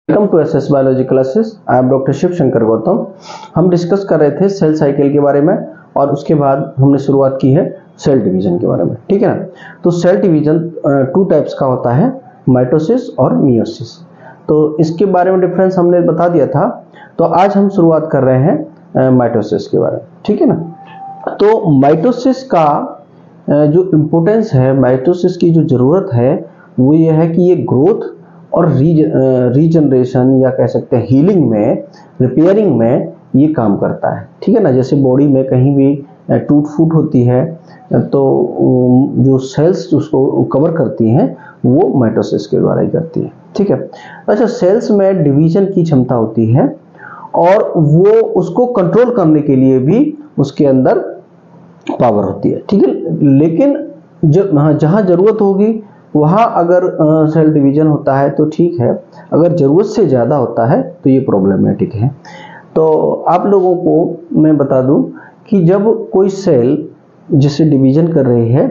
Welcome to SS biology classes. I am doctor Shiv Shankar Gautam. हम discuss कर रहे थे सेल साइकिल के बारे में और उसके बाद हमने शुरुआत की है सेल डिवीजन के बारे में। ठीक है ना। तो सेल डिवीजन टू टाइप्स का होता है, माइटोसिस और मियोसिस। तो इसके बारे में डिफरेंस हमने बता दिया था। तो आज हम शुरुआत कर रहे हैं माइटोसिस के बारे में। ठीक है ना। तो माइटोसिस का जो इम्पोर्टेंस है, माइटोसिस की जो ज़रूरत है वो ये है कि ये ग्रोथ और रीजनरेशन या कह सकते हैं हीलिंग में, रिपेयरिंग में ये काम करता है। ठीक है ना। जैसे बॉडी में कहीं भी टूट फूट होती है तो जो सेल्स उसको कवर करती हैं वो माइटोसिस के द्वारा ही करती है। ठीक है। अच्छा, सेल्स में डिवीजन की क्षमता होती है और वो उसको कंट्रोल करने के लिए भी उसके अंदर पावर होती है। ठीक है। लेकिन जहाँ ज़रूरत होगी वहाँ अगर सेल डिवीजन होता है तो ठीक है, अगर ज़रूरत से ज़्यादा होता है तो ये प्रॉब्लमेटिक है। तो आप लोगों को मैं बता दूं कि जब कोई सेल जिसे डिवीजन कर रही है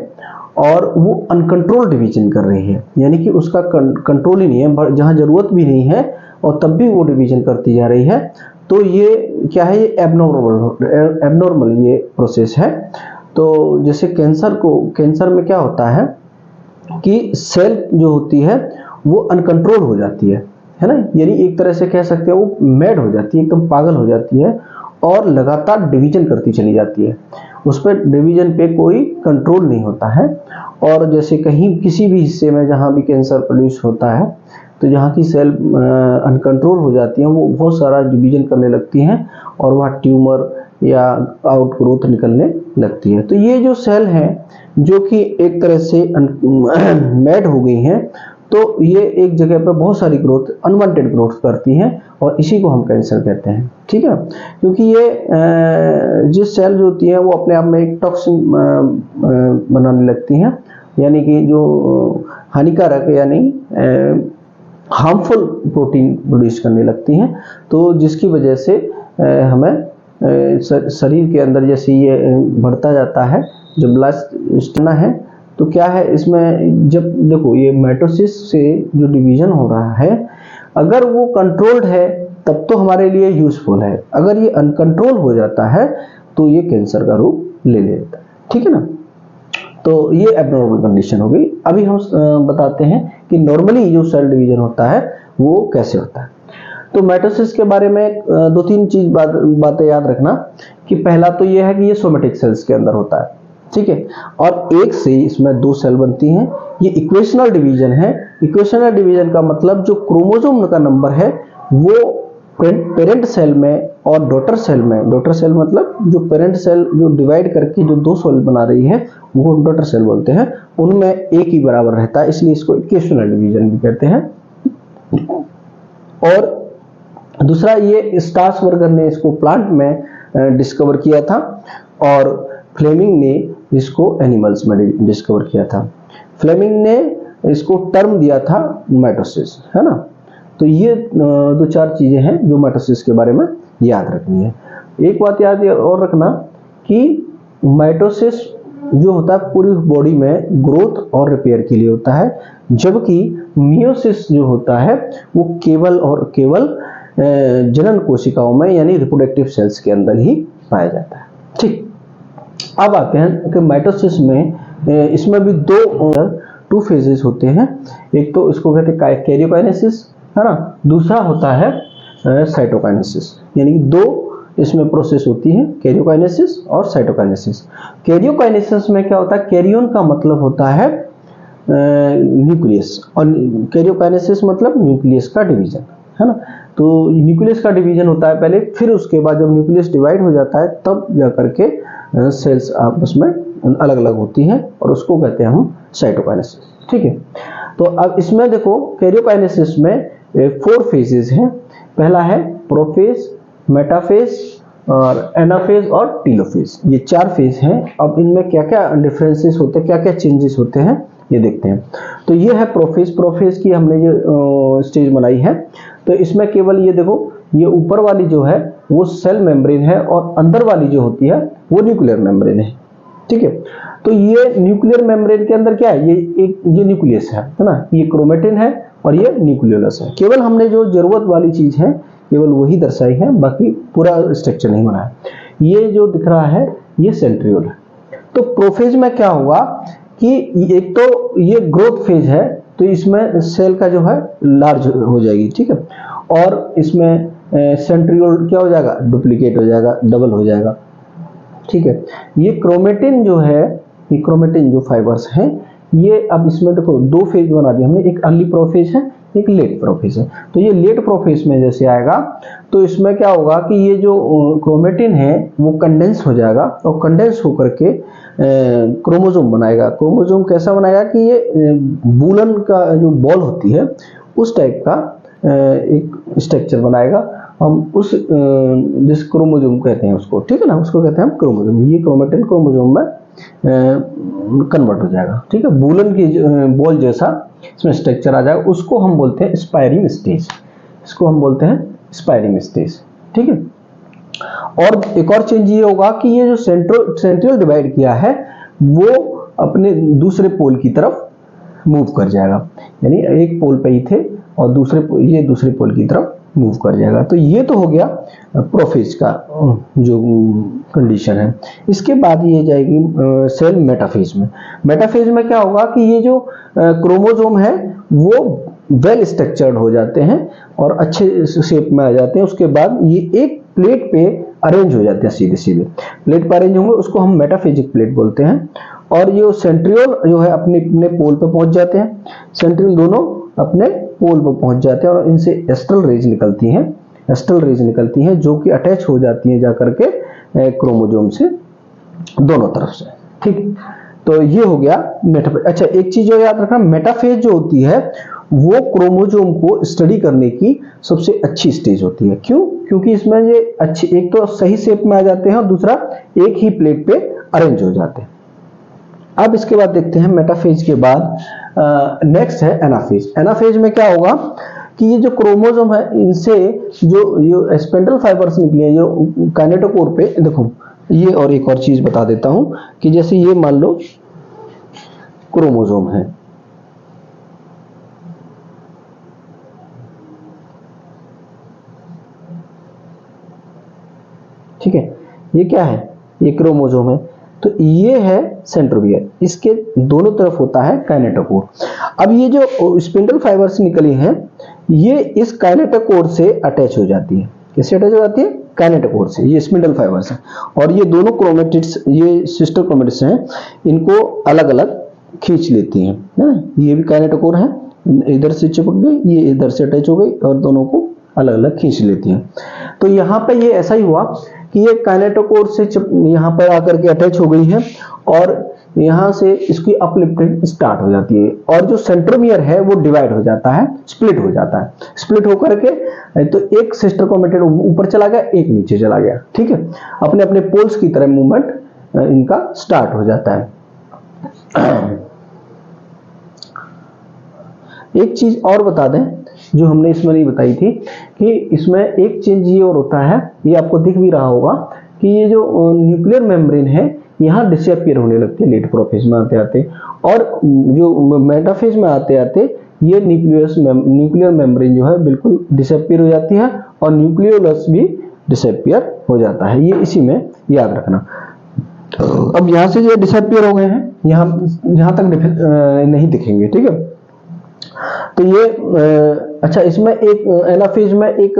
और वो अनकंट्रोल डिवीजन कर रही है, यानी कि उसका कंट्रोल ही नहीं है, जहाँ ज़रूरत भी नहीं है और तब भी वो डिवीजन करती जा रही है, तो ये क्या है, ये एबनॉर्मल ये प्रोसेस है। तो जैसे कैंसर में क्या होता है कि सेल जो होती है वो अनकंट्रोल हो जाती है ना। यानी एक तरह से कह सकते हैं वो मैड हो जाती है, एकदम पागल हो जाती है और लगातार डिवीजन करती चली जाती है। उस पर डिवीजन पे कोई कंट्रोल नहीं होता है। और जैसे कहीं किसी भी हिस्से में जहाँ भी कैंसर प्रोड्यूस होता है तो जहाँ की सेल अनकंट्रोल हो जाती हैं वो बहुत सारा डिवीजन करने लगती हैं और वहाँ ट्यूमर या आउट ग्रोथ निकलने लगती है। तो ये जो सेल हैं जो कि एक तरह से मैड हो गई हैं, तो ये एक जगह पर बहुत सारी ग्रोथ, अनवांटेड ग्रोथ करती हैं और इसी को हम कैंसर कहते हैं। ठीक है। क्योंकि ये जो सेल जो होती है वो अपने आप में एक टॉक्सिन बनाने लगती हैं, यानी कि जो हानिकारक यानी हार्मफुल प्रोटीन प्रोड्यूस करने लगती हैं। तो जिसकी वजह से हमें शरीर के अंदर जैसे ये बढ़ता जाता है, जब ब्लड स्टेना है तो क्या है इसमें, जब देखो ये माइटोसिस से जो डिवीजन हो रहा है अगर वो कंट्रोल्ड है तब तो हमारे लिए यूजफुल है, अगर ये अनकंट्रोल हो जाता है तो ये कैंसर का रूप ले लेता है। ठीक है ना। तो ये एबनॉर्मल कंडीशन हो गई। अभी हम बताते हैं कि नॉर्मली जो सेल डिवीजन होता है वो कैसे होता है। तो माइटोसिस के बारे में दो तीन चीज बातें याद रखना कि पहला तो ये है कि ये सोमेटिक सेल्स के अंदर होता है। ठीक है। और एक से इसमें दो सेल बनती हैं। ये इक्वेशनल डिवीजन है। इक्वेशनल डिवीजन का मतलब जो क्रोमोसोम का नंबर है वो पेरेंट सेल में और डॉटर सेल में, डॉटर सेल मतलब जो पेरेंट सेल जो डिवाइड करके जो दो सेल बना रही है वो डॉटर सेल बोलते हैं, उनमें एक ही बराबर रहता है, इसलिए इसको इक्वेशनल डिवीजन भी कहते हैं। और दूसरा, ये स्ट्रासबर्गर ने इसको प्लांट में डिस्कवर किया था और फ्लेमिंग ने इसको एनिमल्स में डिस्कवर किया था। फ्लेमिंग ने इसको टर्म दिया था माइटोसिस, है ना। तो ये दो चार चीजें हैं जो माइटोसिस के बारे में याद रखनी है। एक बात याद और रखना कि माइटोसिस जो होता है पूरी बॉडी में ग्रोथ और रिपेयर के लिए होता है, जबकि मियोसिस जो होता है वो केवल और केवल जनन कोशिकाओं में यानी रिप्रोडक्टिव सेल्स के अंदर ही पाया जाता है। ठीक। अब आते हैं कि माइटोसिस में इसमें भी टू फेजेस होते हैं। एक तो इसको कहते हैं कैरियोकाइनेसिस, है ना। दूसरा होता है साइटोकाइनेसिस, यानी दो इसमें प्रोसेस होती है, कैरियोकाइनेसिस और साइटोकाइनेसिस। कैरियोकाइनेसिस में क्या होता है, कैरियोन का मतलब होता है न्यूक्लियस और कैरियोकाइनेसिस मतलब न्यूक्लियस का डिवीजन, है ना। तो न्यूक्लियस का डिवीजन होता है पहले, फिर उसके बाद जब न्यूक्लियस डिवाइड हो जाता है तब जाकर के सेल्स आपस में अलग अलग होती हैं और उसको कहते हैं हम साइटोकाइनेसिस। ठीक है। तो अब इसमें देखो कैरियोकाइनेसिस में 4 फेजेस हैं। पहला है प्रोफेज, मेटाफेज और एनाफेज और टीलोफेज, ये 4 फेज हैं। अब इनमें क्या क्या डिफरेंसेस होते हैं, क्या क्या चेंजेस होते हैं ये देखते हैं। तो ये है प्रोफेज। प्रोफेज की हमने जो स्टेज बनाई है, तो इसमें केवल ये देखो, ये ऊपर वाली जो है वो सेल मेम्ब्रेन है और अंदर वाली जो होती है वो न्यूक्लियर मेम्ब्रेन है। ठीक है। तो ये न्यूक्लियर मेम्ब्रेन के अंदर क्या है, ये न्यूक्लियस है ना, ये क्रोमेटिन है और ये न्यूक्लियोलस है। केवल हमने जो जरूरत वाली चीज है केवल वही दर्शाई है, बाकी पूरा स्ट्रक्चर नहीं बना है। ये जो दिख रहा है ये सेंट्रियोल है। तो प्रोफेज में क्या होगा कि एक तो ये ग्रोथ फेज है, तो इसमें सेल का जो है लार्ज हो जाएगी, ठीक है, और इसमें सेंट्रियोल क्या हो जाएगा, डुप्लीकेट हो जाएगा, डबल हो जाएगा, ठीक है। ये क्रोमेटिन जो है, ये क्रोमेटिन जो फाइबर्स हैं, ये अब इसमें देखो दो फेज बना दिया हमने, एक अर्ली प्रोफेज है, एक लेट प्रोफेज है। तो ये लेट प्रोफेज में जैसे आएगा तो इसमें क्या होगा कि ये जो क्रोमेटिन है वो कंडेंस हो जाएगा, और कंडेंस होकर के क्रोमोसोम बनाएगा। क्रोमोसोम कैसा बनाएगा कि ये वूलन का जो बॉल होती है उस टाइप का एक स्ट्रक्चर बनाएगा। हम उस जिस क्रोमोसोम कहते हैं उसको, ठीक है ना, उसको कहते हैं हम क्रोमोसोम। ये क्रोमेटिन क्रोमोसोम में कन्वर्ट हो जाएगा, ठीक है, वूलन की बॉल जैसा इसमें स्ट्रक्चर आ जाएगा। उसको हम बोलते हैं स्पायरिंग स्टेज, इसको हम बोलते हैं स्पायरिंग स्टेज, ठीक है। और एक और चेंज ये होगा कि ये जो सेंट्रियोल डिवाइड किया है वो अपने दूसरे पोल की तरफ मूव कर जाएगा, यानी एक पोल पे ही थे और ये दूसरे पोल की तरफ मूव कर जाएगा। तो ये तो हो गया प्रोफेज का जो कंडीशन है। इसके बाद ये जाएगी सेल मेटाफेज में। मेटाफेज में क्या होगा कि ये जो क्रोमोसोम है वो वेल स्ट्रक्चर्ड हो जाते हैं और अच्छे शेप में आ जाते हैं। उसके बाद ये एक प्लेट पे अरेंज हो जाते हैं, सीधे सीधे प्लेट पर अरेंज होंगे, उसको हम मेटाफेजिक प्लेट बोलते हैं। और ये सेंट्रियोल जो है अपने अपने पोल पे पहुंच जाते हैं, सेंट्रियोल दोनों अपने पोल पर पहुंच जाते हैं और इनसे एस्ट्रल रेज निकलती हैं, एस्ट्रल रेज निकलती हैं जो कि अटैच हो जाती हैं जाकर के क्रोमोसोम से दोनों तरफ से, ठीक। तो ये हो गया मेटाफेज। अच्छा, एक चीज जो याद रखना, मेटाफेज जो होती है वो क्रोमोसोम को स्टडी करने की सबसे अच्छी स्टेज होती है। क्यों? क्योंकि इसमें ये अच्छी, एक तो सही शेप में आ जाते हैं और दूसरा एक ही प्लेट पे अरेंज हो जाते हैं। अब इसके बाद देखते हैं मेटाफेज के बाद नेक्स्ट है एनाफेज। एनाफेज में क्या होगा कि ये जो क्रोमोसोम है इनसे जो स्पेंडल फाइबर्स निकले हैं जो काइनेटोकोर पे, देखो ये और एक और चीज बता देता हूं कि जैसे ये मान लो क्रोमोसोम है, ठीक है, ये क्या है, ये क्रोमोसोम है। तो ये है सेंट्रोमियर, इसके दोनों तरफ होता है काइनेटोकोर। अब ये जो स्पिंडल फाइबर्स निकली हैं ये इस काइनेटोकोर से अटैच हो जाती है। किससे अटैच हो जाती है? काइनेटोकोर से। ये स्पिंडल फाइबर्स हैं और ये दोनों क्रोमेटिड्स, ये सिस्टर क्रोमेटिड्स हैं, इनको अलग अलग खींच लेती हैं, है ना। ये भी काइनेटोकोर है, इधर से चिपक गई, ये इधर से अटैच हो गई और दोनों को अलग अलग खींच लेती हैं। तो यहाँ पे ये ऐसा ही हुआ कि ये काइनेटोकोर से यहाँ पर आकर के अटैच हो गई है और यहाँ से इसकी अपलिफ्टिंग स्टार्ट हो जाती है और जो सेंट्रोमियर है वो डिवाइड हो जाता है, स्प्लिट हो जाता है। स्प्लिट होकर के तो एक सिस्टर क्रोमेटिड ऊपर चला गया, एक नीचे चला गया, ठीक है। अपने अपने पोल्स की तरह मूवमेंट इनका स्टार्ट हो जाता है। एक चीज और बता दें जो हमने इसमें नहीं बताई थी कि इसमें एक चेंज ये और होता है, ये आपको दिख भी रहा होगा कि ये जो न्यूक्लियर मेम्ब्रेन है यहाँ डिसअपियर होने लगती है लेट प्रोफेज में आते आते, और जो मेटाफेज में आते आते ये न्यूक्लियर मेम्ब्रेन जो है बिल्कुल डिसअपियर हो जाती है और न्यूक्लियोलस भी डिसअपियर हो जाता है। ये इसी में याद रखना। अब यहाँ से जो डिसअपियर हो गए हैं यहाँ तक नहीं दिखेंगे, ठीक है। तो ये अच्छा, इसमें एक एनाफेज में एक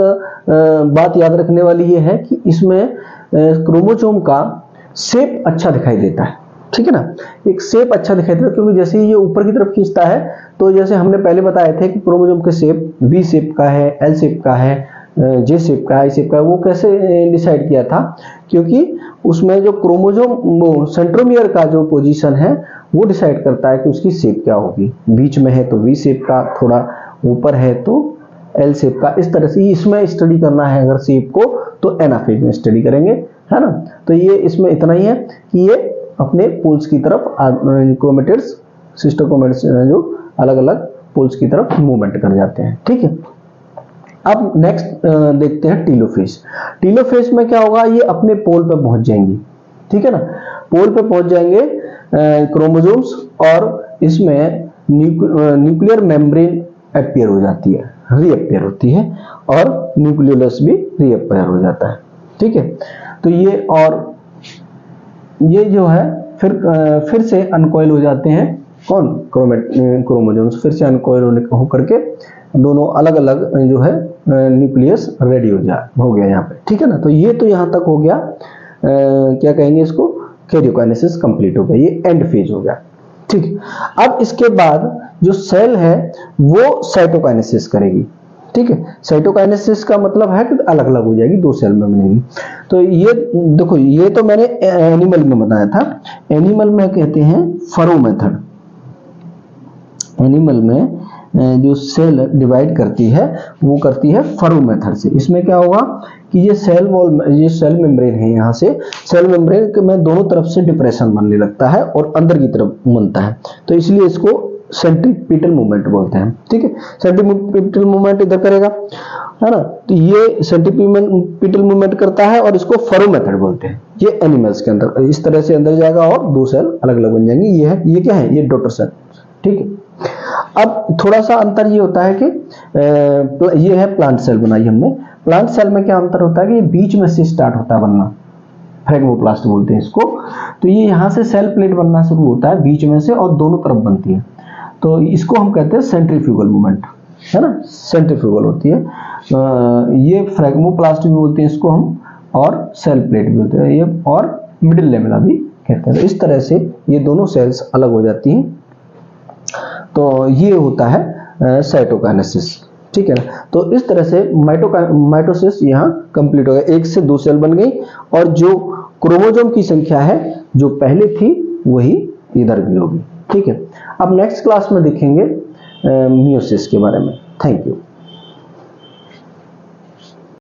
बात याद रखने वाली ये है कि इसमें क्रोमोसोम का शेप अच्छा दिखाई देता है, ठीक है ना। एक शेप अच्छा दिखाई देता है क्योंकि जैसे ही ये ऊपर की तरफ खींचता है तो जैसे हमने पहले बताए थे कि क्रोमोसोम के शेप वी शेप का है, एल शेप का है, जे शेप का, आई शेप का। वो कैसे डिसाइड किया था? क्योंकि उसमें जो क्रोमोसोम सेंट्रोमियर का जो पोजीशन है वो डिसाइड करता है कि उसकी शेप क्या होगी। बीच में है तो वी शेप का, थोड़ा ऊपर है तो एल शेप का। इस तरह से इसमें स्टडी करना है अगर शेप को तो एनाफेज में स्टडी करेंगे, है ना। तो ये इसमें इतना ही है कि ये अपने पोल्स की तरफ क्रोमेटिड्स, सिस्टर क्रोमेटिड्स जो अलग अलग पोल्स की तरफ मूवमेंट कर जाते हैं, ठीक है। अब नेक्स्ट देखते हैं टीलोफेज। टीलोफेज में क्या होगा, ये अपने पोल पे पहुंच जाएंगी, ठीक है ना। पोल पे पहुंच जाएंगे क्रोमोसोम्स और इसमें न्यूक्लियर मेम्ब्रेन अपीयर हो जाती है, रीअपीयर होती है, और न्यूक्लियोलस भी रीअपीयर हो जाता है। ठीक है, तो ये जो है फिर से अनकॉइल हो जाते हैं, कौन, क्रोमोसोम्स फिर से अनकॉइल होकर के दोनों अलग अलग जो है न्यूक्लियस रेडी हो गया यहाँ पे। ठीक है ना, तो ये तो यहाँ तक हो गया, क्या कहेंगे इसको, कैरियोकाइनेसिस कंप्लीट हो गया, ये एंड फेज हो गया। ठीक, अब इसके बाद जो सेल है वो साइटोकाइनेसिस करेगी। ठीक है, साइटोकाइनेसिस का मतलब है कि अलग अलग हो जाएगी, दो सेल में बनेगी। तो ये देखो, ये तो मैंने एनिमल में बताया था, एनिमल में कहते हैं फरो मेथड। एनिमल में जो सेल डिवाइड करती है वो करती है फरो मेथड से। इसमें क्या होगा कि ये सेल मेम्ब्रेन है, यहाँ से सेल मेम्ब्रेन में दोनों तरफ से डिप्रेशन बनने लगता है और अंदर की तरफ बनता है, तो इसलिए इसको सेंट्रीपिटल मूवमेंट बोलते हैं। ठीक है, सेंट्रीपिटल मूवमेंट इधर करेगा, है ना, तो ये सेंट्रीपिटल मूवमेंट करता है और इसको फरो मेथड बोलते हैं। ये एनिमल्स के अंदर इस तरह से अंदर जाएगा और दो सेल अलग अलग बन जाएंगे। ये क्या है, ये डॉटर सेल। ठीक है, अब थोड़ा सा अंतर ये होता है कि ये है प्लांट सेल बनाई हमने। प्लांट सेल में क्या अंतर होता है कि ये बीच में से स्टार्ट होता है बनना, फ्रेगमोप्लास्ट बोलते हैं इसको। तो ये यहाँ से सेल प्लेट बनना शुरू होता है बीच में से और दोनों तरफ बनती है, तो इसको हम कहते हैं सेंट्रीफ्यूगल मूवमेंट, है ना, सेंट्रीफ्यूगल होती है। ये फ्रेगमोप्लास्ट भी बोलते हैं इसको हम, और सेल प्लेट भी बोलते हैं ये, और मिडिल लेमेला भी कहते हैं। इस तरह से ये दोनों सेल्स अलग हो जाती हैं, तो ये होता है साइटोकाइनेसिस। ठीक है ना, तो इस तरह से माइटोसिस यहाँ कंप्लीट हो गया, एक से दो सेल बन गई, और जो क्रोमोसोम की संख्या है जो पहले थी वही इधर भी होगी। ठीक है, अब नेक्स्ट क्लास में देखेंगे मियोसिस के बारे में। Thank you.